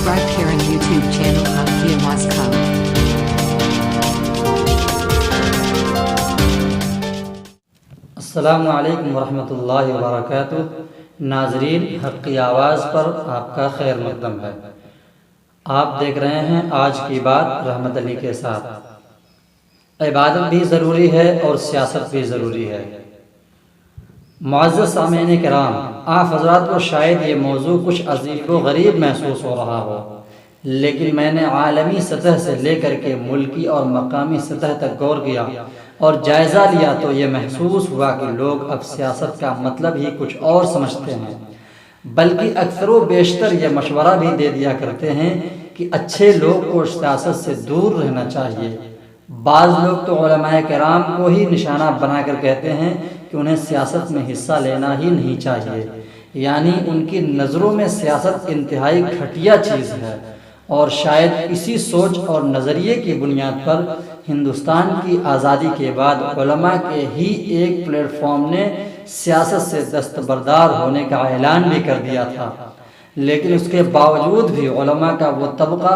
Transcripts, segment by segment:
Subscribe Karen YouTube channel Hakia Moscow. السلام علیکم ورحمۃ اللہ وبرکاتہ۔ ناظرین، حق کی آواز پر آپ کا خیر مقدم ہے۔ آپ دیکھ رہے ہیں آج کی بات رحمت علی کے ساتھ۔ عبادت بھی ضروری ہے اور سیاست بھی ضروری ہے۔ معزز سامعین کرام، آپ حضرات کو شاید یہ موضوع کچھ عجیب و غریب محسوس ہو رہا ہو، لیکن میں نے عالمی سطح سے لے کر کے ملکی اور مقامی سطح تک غور کیا اور جائزہ لیا تو یہ محسوس ہوا کہ لوگ اب سیاست کا مطلب ہی کچھ اور سمجھتے ہیں، بلکہ اکثر و بیشتر یہ مشورہ بھی دے دیا کرتے ہیں کہ اچھے لوگ کو سیاست سے دور رہنا چاہیے۔ بعض لوگ تو علماء کرام کو ہی نشانہ بنا کر کہتے ہیں کہ انہیں سیاست میں حصہ لینا ہی نہیں چاہیے، یعنی ان کی نظروں میں سیاست انتہائی گھٹیا چیز ہے، اور شاید اسی سوچ اور نظریے کی بنیاد پر ہندوستان کی آزادی کے بعد علماء کے ہی ایک پلیٹ فارم نے سیاست سے دستبردار ہونے کا اعلان بھی کر دیا تھا، لیکن اس کے باوجود بھی علماء کا وہ طبقہ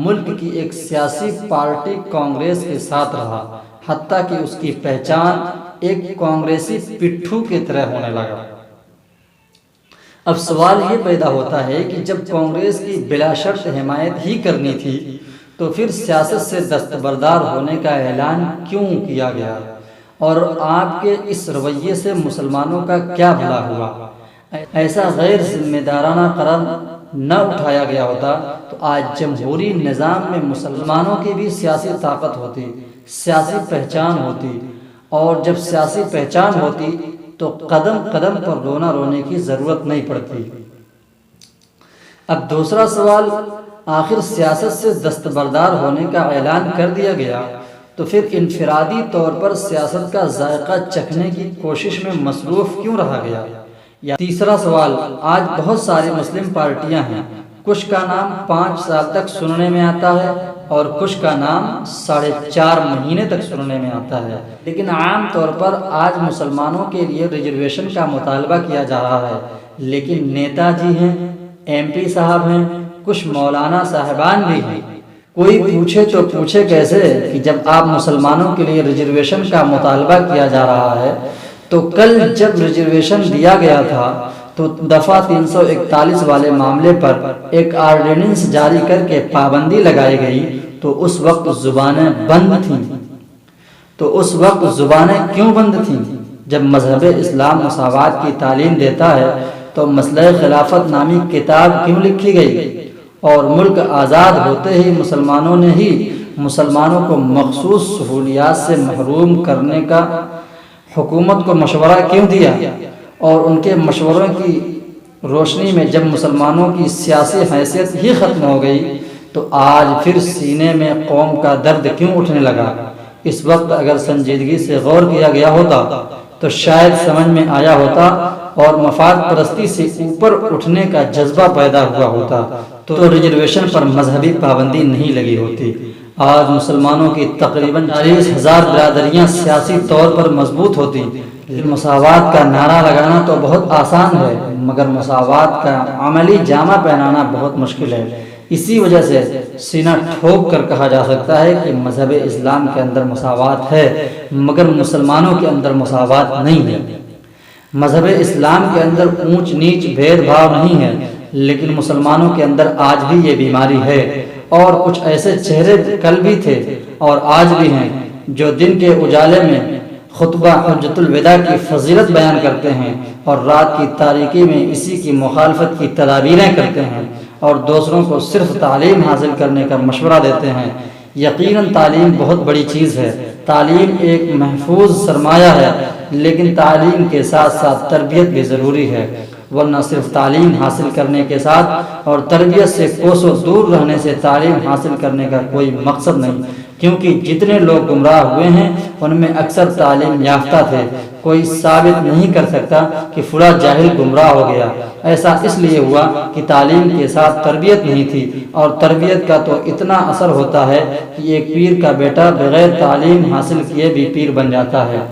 ملک کی ایک سیاسی پارٹی کانگریس کے ساتھ رہا، حتیٰ کہ اس کی پہچان ایک کانگریسی پٹھو کی طرح ہونے لگا۔ اب سوال یہ پیدا ہوتا ہے کہ جب کانگریس کی بلا شرط حمایت ہی کرنی تھی تو پھر سیاست سے دستبردار ہونے کا اعلان کیوں کیا گیا، اور آپ کے اس رویے سے مسلمانوں کا کیا بھلا ہوا؟ ایسا غیر ذمہ دارانہ قدم نہ اٹھایا گیا ہوتا تو آج جمہوری نظام میں مسلمانوں کی بھی سیاسی طاقت ہوتی، سیاسی پہچان ہوتی، اور جب سیاسی پہچان ہوتی تو قدم قدم پر رونا رونے کی ضرورت نہیں پڑتی۔ اب دوسرا سوال، آخر سیاست سے دستبردار ہونے کا اعلان کر دیا گیا تو پھر انفرادی طور پر سیاست کا ذائقہ چکھنے کی کوشش میں مصروف کیوں رہا گیا؟ یا تیسرا سوال، آج بہت ساری مسلم پارٹیاں ہیں، کچھ کا نام 5 سال تک سننے میں آتا ہے اور کچھ کا نام 4.5 مہینے تک سننے میں آتا ہے، لیکن عام طور پر آج مسلمانوں کے لیے ریزرویشن کا مطالبہ کیا جا رہا ہے، لیکن نیتا جی ہیں، ایم پی صاحب ہیں، کچھ مولانا صاحبان بھی ہیں۔ کوئی پوچھے تو پوچھے کیسے کہ جب آپ مسلمانوں کے لیے ریزرویشن کا مطالبہ کیا جا رہا ہے تو کل جب ریزرویشن دیا گیا تھا تو دفعہ 341 والے معاملے پر ایک آرڈیننس جاری کر کے پابندی لگائی گئی تو اس وقت زبانیں بند تھیں۔ تو اس وقت زبانیں کیوں بند تھیں؟ جب مذہب اسلام مساوات کی تعلیم دیتا ہے تو مسئلہ خلافت نامی کتاب کیوں لکھی گئی؟ اور ملک آزاد ہوتے ہی مسلمانوں کو مخصوص سہولیات سے محروم کرنے کا حکومت کو مشورہ کیوں دیا؟ اور ان کے مشوروں کی روشنی میں جب مسلمانوں کی سیاسی حیثیت ہی ختم ہو گئی تو آج پھر سینے میں قوم کا درد کیوں اٹھنے لگا؟ اس وقت اگر سنجیدگی سے غور کیا گیا ہوتا تو شاید سمجھ میں آیا ہوتا اور مفاد پرستی سے اوپر اٹھنے کا جذبہ پیدا ہوا ہوتا تو ریزرویشن پر مذہبی پابندی نہیں لگی ہوتی۔ آج مسلمانوں کی تقریباً 40,000 برادریاں سیاسی طور پر مضبوط ہوتی، لیکن مساوات کا نعرہ لگانا تو بہت آسان ہے مگر مساوات کا عملی جامہ پہنانا بہت مشکل ہے۔ اسی وجہ سے سینہ ٹھوک کر کہا جا سکتا ہے کہ مذہب اسلام کے اندر مساوات ہے مگر مسلمانوں کے اندر مساوات نہیں ہے۔ مذہب اسلام کے اندر اونچ نیچ بھید بھاؤ نہیں ہے، لیکن مسلمانوں کے اندر آج بھی یہ بیماری ہے، اور کچھ ایسے چہرے کل بھی تھے اور آج بھی ہیں جو دن کے اجالے میں خطبہ حجۃ الوداع کی فضیلت بیان کرتے ہیں اور رات کی تاریکی میں اسی کی مخالفت کی تدابیریں کرتے ہیں اور دوسروں کو صرف تعلیم حاصل کرنے کا مشورہ دیتے ہیں۔ یقیناً تعلیم بہت بڑی چیز ہے، تعلیم ایک محفوظ سرمایہ ہے، لیکن تعلیم کے ساتھ ساتھ تربیت بھی ضروری ہے، ورنہ صرف تعلیم حاصل کرنے کے ساتھ اور تربیت سے کوسوں دور رہنے سے تعلیم حاصل کرنے کا کوئی مقصد نہیں، کیونکہ جتنے لوگ گمراہ ہوئے ہیں ان میں اکثر تعلیم یافتہ تھے۔ کوئی ثابت نہیں کر سکتا کہ فلاں جاہل گمراہ ہو گیا، ایسا اس لیے ہوا کہ تعلیم کے ساتھ تربیت نہیں تھی، اور تربیت کا تو اتنا اثر ہوتا ہے کہ ایک پیر کا بیٹا بغیر تعلیم حاصل کیے بھی پیر بن جاتا ہے۔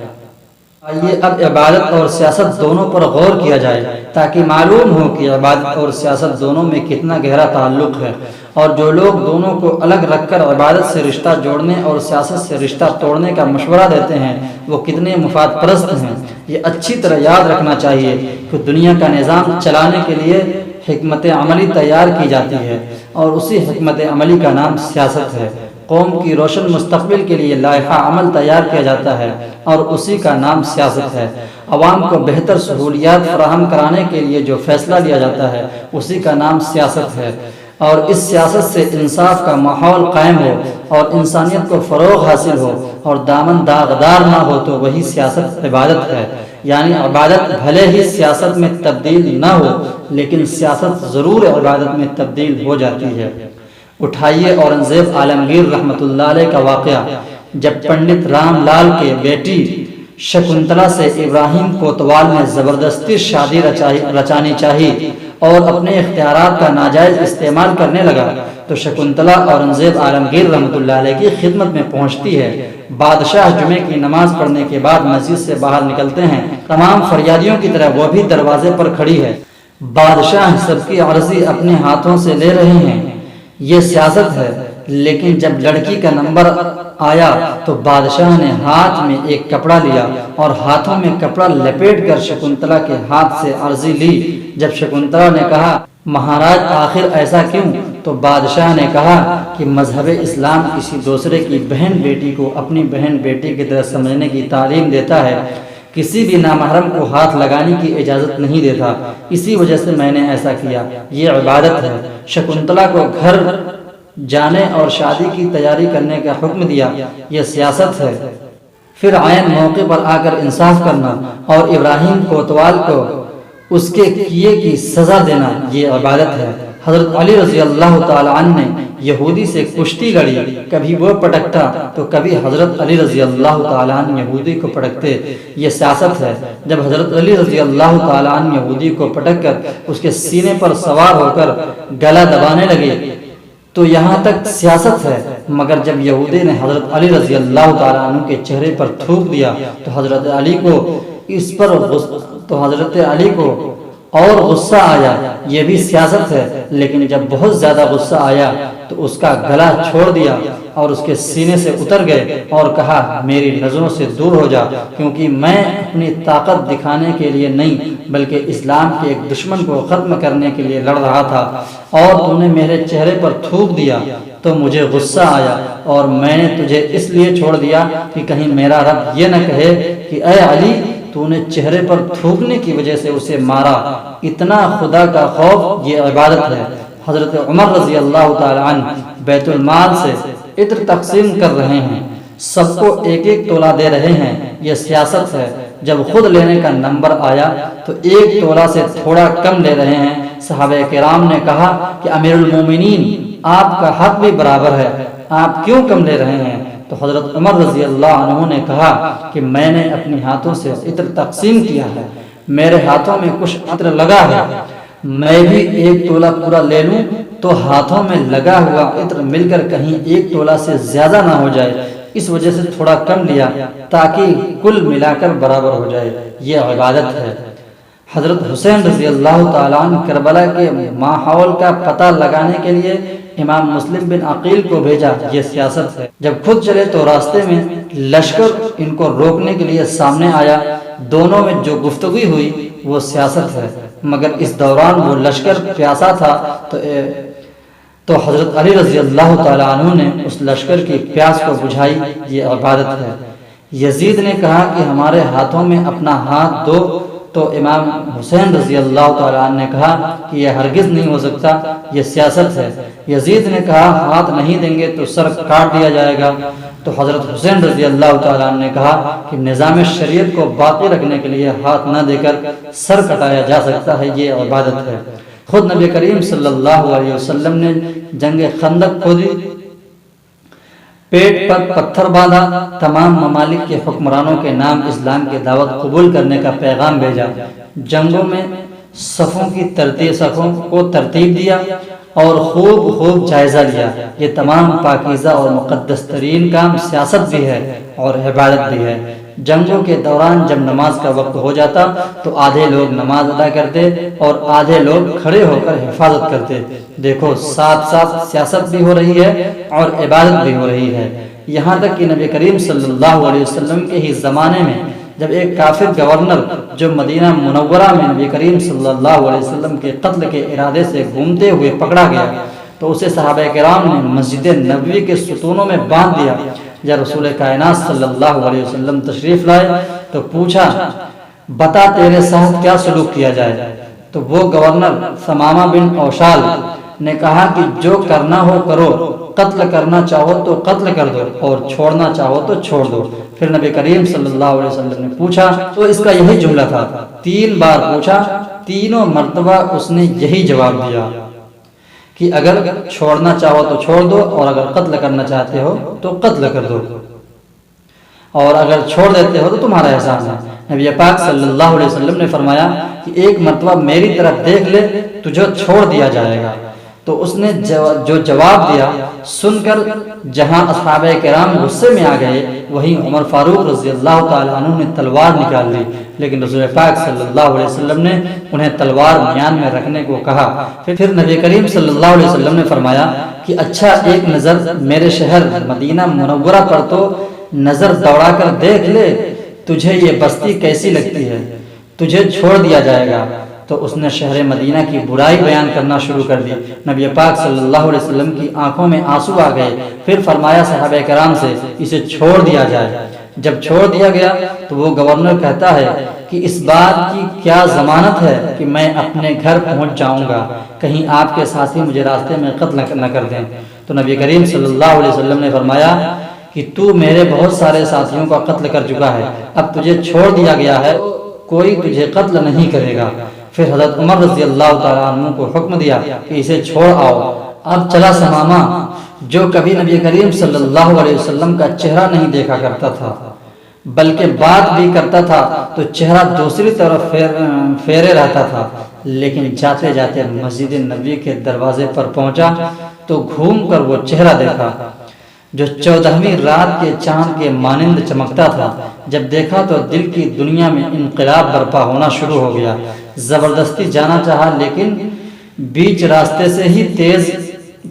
آئیے اب عبادت اور سیاست دونوں پر غور کیا جائے تاکہ معلوم ہو کہ عبادت اور سیاست دونوں میں کتنا گہرا تعلق ہے، اور جو لوگ دونوں کو الگ رکھ کر عبادت سے رشتہ جوڑنے اور سیاست سے رشتہ توڑنے کا مشورہ دیتے ہیں وہ کتنے مفاد پرست ہیں۔ یہ اچھی طرح یاد رکھنا چاہیے کہ دنیا کا نظام چلانے کے لیے حکمت عملی تیار کی جاتی ہے، اور اسی حکمت عملی کا نام سیاست ہے۔ قوم کی روشن مستقبل کے لیے لائحہ عمل تیار کیا جاتا ہے اور اسی کا نام سیاست ہے۔ عوام کو بہتر سہولیات فراہم کرانے کے لیے جو فیصلہ لیا جاتا ہے اسی کا نام سیاست ہے، اور اس سیاست سے انصاف کا ماحول قائم ہو اور انسانیت کو فروغ حاصل ہو اور دامن داغدار نہ ہو تو وہی سیاست عبادت ہے۔ یعنی عبادت بھلے ہی سیاست میں تبدیل نہ ہو لیکن سیاست ضرور عبادت میں تبدیل ہو جاتی ہے۔ اٹھائیے اورنگزیب عالمگیر رحمۃ اللہ علیہ کا واقعہ۔ جب پنڈت رام لال کے بیٹی شکنتلا سے ابراہیم کوتوال نے زبردستی شادی رچانی چاہی اور اپنے اختیارات کا ناجائز استعمال کرنے لگا تو شکنتلا اورنگزیب عالمگیر رحمۃ اللہ علیہ کی خدمت میں پہنچتی ہے۔ بادشاہ جمعے کی نماز پڑھنے کے بعد مسجد سے باہر نکلتے ہیں، تمام فریادیوں کی طرح وہ بھی دروازے پر کھڑی ہے۔ بادشاہ سب کی عرضی اپنے ہاتھوں سے لے رہے ہیں، یہ سیاست ہے۔ لیکن جب لڑکی کا نمبر آیا تو بادشاہ نے ہاتھ میں ایک کپڑا لیا اور ہاتھوں میں کپڑا لپیٹ کر شکنتلا کے ہاتھ سے عرضی لی۔ جب شکنتلا نے کہا مہاراج آخر ایسا کیوں، تو بادشاہ نے کہا کہ مذہب اسلام کسی دوسرے کی بہن بیٹی کو اپنی بہن بیٹی کی طرح سمجھنے کی تعلیم دیتا ہے، کسی بھی نامحرم کو ہاتھ لگانے کی اجازت نہیں دیتا، اسی وجہ سے میں نے ایسا کیا، یہ عبادت ہے۔ شکنتلا کو گھر جانے اور شادی کی تیاری کرنے کا حکم دیا، یہ سیاست ہے۔ پھر عین موقع پر آ کر انصاف کرنا اور ابراہیم کوتوال کو اس کے کیے کی سزا دینا، یہ عبادت ہے۔ حضرت علی رضی اللہ تعالی عنہ نے یہودی سے کشتی لڑی، کبھی وہ پٹکتا تو کبھی حضرت علی رضی اللہ تعالی عنہ یہودی کو پٹکتے، یہ سیاست ہے۔ جب حضرت علی رضی اللہ تعالی عنہ یہودی کو پٹک کر اس کے سینے پر سوار ہو کر گلا دبانے لگے تو یہاں تک سیاست ہے، مگر جب یہودی نے حضرت علی رضی اللہ تعالی عنہ کے چہرے پر تھوک دیا تو حضرت علی کو اور غصہ آیا، یہ بھی سیاست ہے۔ لیکن جب بہت زیادہ غصہ آیا تو اس کا گلا چھوڑ دیا اور اس کے سینے سے اتر گئے اور کہا میری نظروں سے دور ہو جا، کیونکہ میں اپنی طاقت دکھانے کے لیے نہیں بلکہ اسلام کے ایک دشمن کو ختم کرنے کے لیے لڑ رہا تھا، اور تو نے میرے چہرے پر تھوک دیا تو مجھے غصہ آیا اور میں نے تجھے اس لیے چھوڑ دیا کہ کہیں میرا رب یہ نہ کہے کہ اے علی تو نے چہرے پر تھوکنے کی وجہ سے اسے مارا، اتنا خدا کا خوف، یہ عبادت ہے۔ حضرت عمر رضی اللہ تعالی عنہ بیت المال سے عطر تقسیم کر رہے ہیں، سب کو ایک ایک تولہ دے رہے ہیں، یہ سیاست ہے۔ جب خود لینے کا نمبر آیا تو ایک تولہ سے تھوڑا کم لے رہے ہیں۔ صحابہ کرام نے کہا کہ امیر المومنین آپ کا حق بھی برابر ہے، آپ کیوں کم لے رہے ہیں؟ تو حضرت عمر رضی اللہ عنہ نے کہا کہ میں نے اپنے ہاتھوں سے عطر تقسیم کیا ہے، میرے ہاتھوں میں کچھ عطر لگا ہے، میں بھی ایک تولہ پورا لے لوں تو ہاتھوں میں لگا ہوا عطر مل کر کہیں ایک تولہ سے زیادہ نہ ہو جائے، اس وجہ سے تھوڑا کم لیا تاکہ کل ملا کر برابر ہو جائے، یہ عبادت ہے۔ حضرت حسین رضی اللہ تعالیٰ عنہ کربلا کے ماحول کا پتہ لگانے کے لیے امام مسلم بن عقیل کو بھیجا، یہ سیاست ہے۔ جب خود چلے تو راستے میں لشکر ان کو روکنے کے لیے سامنے آیا، دونوں میں جو گفتگو ہوئی وہ سیاست ہے، مگر اس دوران وہ لشکر پیاسا تھا تو حضرت علی رضی اللہ تعالیٰ عنہ نے اس لشکر کی پیاس کو بجھائی، یہ عبادت ہے۔ یزید نے کہا کہ ہمارے ہاتھوں میں اپنا ہاتھ دو تو امام حسین رضی اللہ تعالیٰ عنہ نے کہا کہ یہ ہرگز نہیں ہو سکتا، یہ سیاست ہے۔ یزید نے کہا ہاتھ نہیں دیں گے تو سر کاٹ دیا جائے گا، تو حضرت حسین رضی اللہ تعالیٰ عنہ نے کہا کہ نظام شریعت کو باقی رکھنے کے لیے ہاتھ نہ دے کر سر کٹایا جا سکتا ہے، یہ عبادت ہے۔ خود نبی کریم صلی اللہ علیہ وسلم نے جنگ خندق کھودی، پیٹ پر پتھر باندھا، تمام ممالک کے حکمرانوں کے نام اسلام کی دعوت قبول کرنے کا پیغام بھیجا، جنگوں میں صفوں کو ترتیب دیا اور خوب جائزہ لیا۔ یہ تمام پاکیزہ اور مقدس ترین کام سیاست بھی ہے اور عبادت بھی ہے۔ جنگوں کے دوران جب نماز کا وقت ہو جاتا تو آدھے لوگ نماز ادا کرتے اور آدھے لوگ کھڑے ہو کر حفاظت کرتے۔ دیکھو ساتھ ساتھ سیاست بھی ہو رہی ہے اور عبادت بھی ہو رہی ہے، یہاں تک کہ نبی کریم صلی اللہ علیہ وسلم کے ہی زمانے میں جب ایک کافر گورنر جو مدینہ منورہ میں نبی کریم صلی اللہ علیہ وسلم کے قتل کے ارادے سے گھومتے ہوئے پکڑا گیا تو اسے صحابہ کرام نے مسجد نبوی کے ستونوں میں باندھ دیا۔ جب رسول کائنات صلی اللہ علیہ وسلم تشریف لائے تو پوچھا بتا تیرے ساتھ کیا سلوک کیا جائے؟ تو وہ گورنر ثمامہ بن اوشال نے کہا کہ جو کرنا ہو کرو، قتل کرنا چاہو تو قتل کر دو اور چھوڑنا چاہو تو چھوڑ دو۔ پھر نبی کریم صلی اللہ علیہ وسلم نے پوچھا تو اس کا یہی جملہ تھا، 3 بار پوچھا، تینوں مرتبہ اس نے یہی جواب دیا کہ اگر چھوڑنا چاہو تو چھوڑ دو اور اگر قتل کرنا چاہتے ہو تو قتل کر دو اور اگر چھوڑ دیتے ہو تو تمہارا احسان ہے۔ نبی پاک صلی اللہ علیہ وسلم نے فرمایا کہ ایک مرتبہ میری طرف دیکھ لے تجھے چھوڑ دیا جائے گا۔ تو اس نے جو جواب دیا سن کر جہاں اصحابہ کرام غصے میں آ گئے وہیں عمر فاروق رضی اللہ تعالیٰ عنہ نے تلوار نکال لی، لیکن رسول پاک صلی اللہ علیہ وسلم نے انہیں تلوار میان میں رکھنے کو کہا۔ پھر نبی کریم صلی اللہ علیہ وسلم نے فرمایا کہ اچھا ایک نظر میرے شہر مدینہ منورہ پر تو نظر دوڑا کر دیکھ لے، تجھے یہ بستی کیسی لگتی ہے، تجھے چھوڑ دیا جائے گا۔ تو اس نے شہر مدینہ کی برائی بیان کرنا شروع کر دی۔ نبی پاک صلی اللہ علیہ وسلم کی آنکھوں میں آنسو آ گئے۔ پھر فرمایا صحابہ کرام سے اسے چھوڑ دیا جائے۔ جب چھوڑ دیا گیا تو وہ گورنر کہتا ہے کہ اس بات کی کیا ضمانت ہے کہ میں اپنے گھر پہنچ جاؤں گا، کہیں آپ کے ساتھی مجھے راستے میں قتل نہ کر دیں۔ تو نبی کریم صلی اللہ علیہ وسلم نے فرمایا کہ تو میرے بہت سارے ساتھیوں کا قتل کر چکا ہے، اب تجھے چھوڑ دیا گیا ہے، کوئی تجھے قتل نہیں کرے گا۔ پھر حضرت عمر رضی اللہ تعالیٰ عنہ کو حکم دیا کہ اسے چھوڑ آؤ۔ اب چلا ثمامہ جو کبھی نبی کریم صلی اللہ علیہ وسلم کا چہرہ نہیں دیکھا کرتا تھا بلکہ بات بھی کرتا تھا تو چہرہ دوسری طرف پھیرے رہتا تھا، لیکن جاتے جاتے مسجد نبوی کے دروازے پر پہنچا تو گھوم کر وہ چہرہ دیکھا جو 14ویں رات کے چاند کے مانند چمکتا تھا۔ جب دیکھا تو دل کی دنیا میں انقلاب برپا ہونا شروع ہو گیا۔ زبردستی جانا چاہا لیکن بیچ راستے سے ہی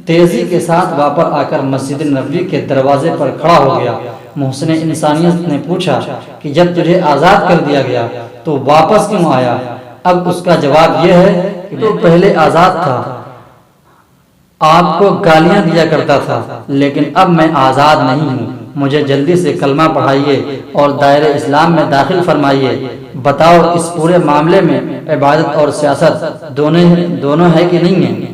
تیزی کے ساتھ واپس آ کر مسجد نبوی کے دروازے پر کھڑا ہو گیا۔ محسن انسانیت نے پوچھا کہ جب تجھے آزاد کر دیا گیا تو واپس کیوں آیا؟ اب اس کا جواب یہ ہے کہ تو پہلے آزاد تھا، آپ کو گالیاں دیا کرتا تھا، لیکن اب میں آزاد نہیں ہوں، مجھے جلدی سے کلمہ پڑھائیے اور دائرہ اسلام میں داخل فرمائیے۔ بتاؤ اس پورے معاملے میں عبادت اور سیاست دونوں ہے کہ نہیں ہے؟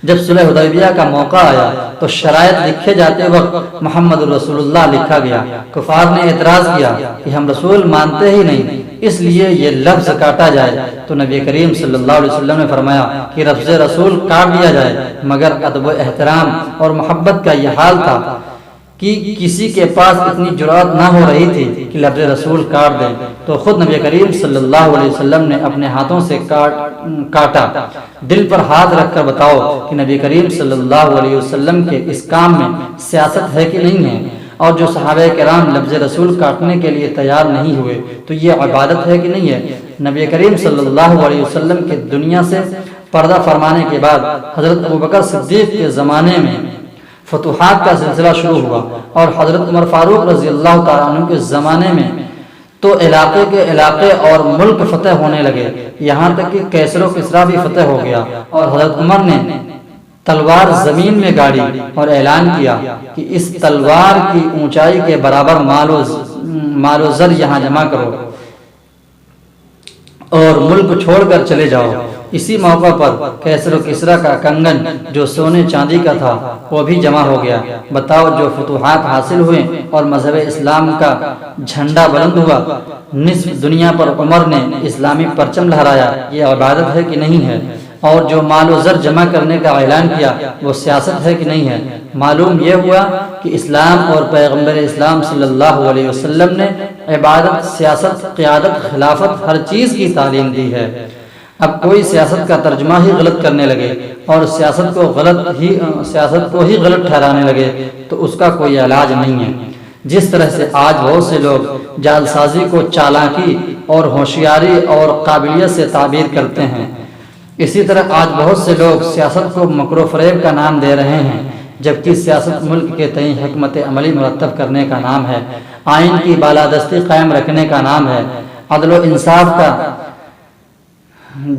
جب صلح حدیبیہ کا موقع آیا تو شرائط لکھے جاتے وقت محمد رسول اللہ لکھا گیا۔ کفار نے اعتراض کیا کہ ہم رسول مانتے ہی نہیں، اس لیے یہ لفظ کاٹا جائے۔ تو نبی کریم صلی اللہ علیہ وسلم نے فرمایا کہ لفظ رسول کاٹ دیا جائے، مگر ادب و احترام اور محبت کا یہ حال تھا کہ کسی کے پاس اتنی جرأت نہ ہو رہی تھی کہ لفظ رسول کاٹ دیں، تو خود نبی کریم صلی اللہ علیہ وسلم نے اپنے ہاتھوں سے کاٹا۔ دل پر ہاتھ رکھ کر بتاؤ کہ نبی کریم صلی اللہ علیہ وسلم کے اس کام میں سیاست ہے کہ نہیں ہے؟ اور جو صحابہ کرام لفظ رسول کاٹنے کے لیے تیار نہیں ہوئے تو یہ عبادت ہے کہ نہیں ہے؟ نبی کریم صلی اللہ علیہ وسلم کے دنیا سے پردہ فرمانے کے بعد حضرت ابوبکر صدیق کے زمانے میں فتوحات کا سلسلہ شروع ہوا اور حضرت عمر فاروق رضی اللہ تعالیٰ عنہ کے زمانے میں تو علاقے کے علاقے اور ملک فتح ہونے لگے، یہاں تک کہ کیسر و کسریٰ بھی فتح ہو گیا، اور حضرت عمر نے تلوار زمین میں گاڑی اور اعلان کیا کہ اس تلوار کی اونچائی کے برابر مال و زر یہاں جمع کرو اور ملک چھوڑ کر چلے جاؤ۔ اسی موقع پر کیسر و کسریٰ کا کنگن جو سونے چاندی کا تھا وہ بھی جمع ہو گیا۔ بتاؤ جو فتوحات حاصل ہوئے اور مذہب اسلام کا جھنڈا بلند ہوا، نصف دنیا پر عمر نے اسلامی پرچم لہرایا، یہ عبادت ہے کہ نہیں ہے؟ اور جو مال و زر جمع کرنے کا اعلان کیا وہ سیاست ہے کہ نہیں ہے؟ معلوم یہ ہوا کہ اسلام اور پیغمبر اسلام صلی اللہ علیہ وسلم نے عبادت، سیاست، قیادت، خلافت ہر چیز کی تعلیم دی ہے۔ اب کوئی سیاست کا ترجمہ ہی غلط کرنے لگے اور سیاست کو ہی غلط ٹھہرانے لگے تو اس کا کوئی علاج نہیں ہے۔ جس طرح سے آج بہت سے لوگ جعل سازی کو چالاکی اور ہوشیاری اور قابلیت سے تعبیر کرتے ہیں، اسی طرح آج بہت سے لوگ سیاست کو مکر و فریب کا نام دے رہے ہیں، جبکہ سیاست ملک کے تئیں حکمت عملی مرتب کرنے کا نام ہے، آئین کی بالادستی قائم رکھنے کا نام ہے، عدل و انصاف کا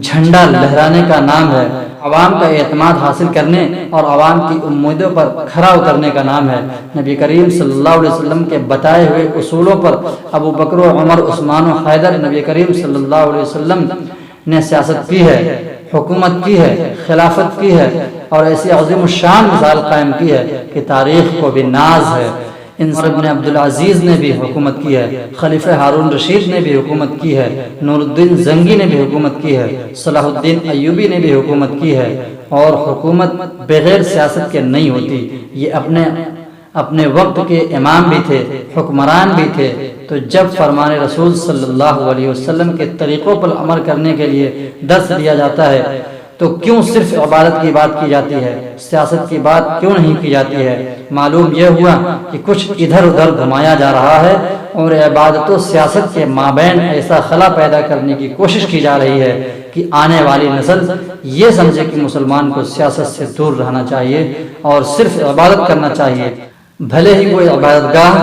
جھنڈا لہرانے کا نام ہے، عوام کا اعتماد حاصل کرنے اور عوام کی امیدوں پر کھرا اترنے کا نام ہے۔ نبی کریم صلی اللہ علیہ وسلم کے بتائے ہوئے اصولوں پر ابو بکر و عمر، عثمان و حیدر، نبی کریم صلی اللہ علیہ وسلم نے سیاست کی ہے، حکومت کی ہے، خلافت کی ہے اور ایسی عظیم الشان مثال قائم کی ہے کہ تاریخ کو بھی ناز ہے۔ عمر بن عبدالعزیز نے بھی حکومت کی ہے، خلیفہ ہارون رشید نے بھی حکومت کی ہے، نور الدین زنگی نے بھی حکومت کی ہے، صلاح الدین ایوبی نے بھی حکومت کی ہے، اور حکومت بغیر سیاست کے نہیں ہوتی۔ یہ اپنے وقت کے امام بھی تھے، حکمران بھی تھے، تو جب فرمان رسول صلی اللہ علیہ وسلم کے طریقوں پر عمل کرنے کے لیے درس دیا جاتا ہے تو کیوں صرف عبادت کی بات کی جاتی ہے، سیاست کی بات کیوں نہیں کی جاتی ہے؟ معلوم یہ ہوا کہ کچھ ادھر ادھر گھمایا جا رہا ہے اور عبادت و سیاست کے مابین ایسا خلا پیدا کرنے کی کوشش کی جا رہی ہے کہ آنے والی نسل یہ سمجھے کہ مسلمان کو سیاست سے دور رہنا چاہیے اور صرف عبادت کرنا چاہیے، بھلے ہی کوئی عبادت گاہ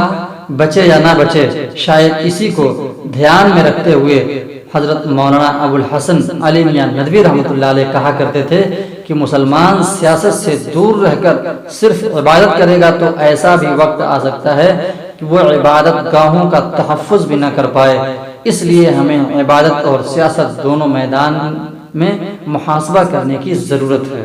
بچے یا نہ بچے۔ شاید اسی کو دھیان میں رکھتے ہوئے حضرت مولانا ابو الحسن علی میاں ندوی رحمۃ اللہ علیہ کہا کرتے تھے کہ مسلمان سیاست سے دور رہ کر صرف عبادت کرے گا تو ایسا بھی وقت آ سکتا ہے کہ وہ عبادت گاہوں کا تحفظ بھی نہ کر پائے۔ اس لیے ہمیں عبادت اور سیاست دونوں میدان میں محاسبہ کرنے کی ضرورت ہے۔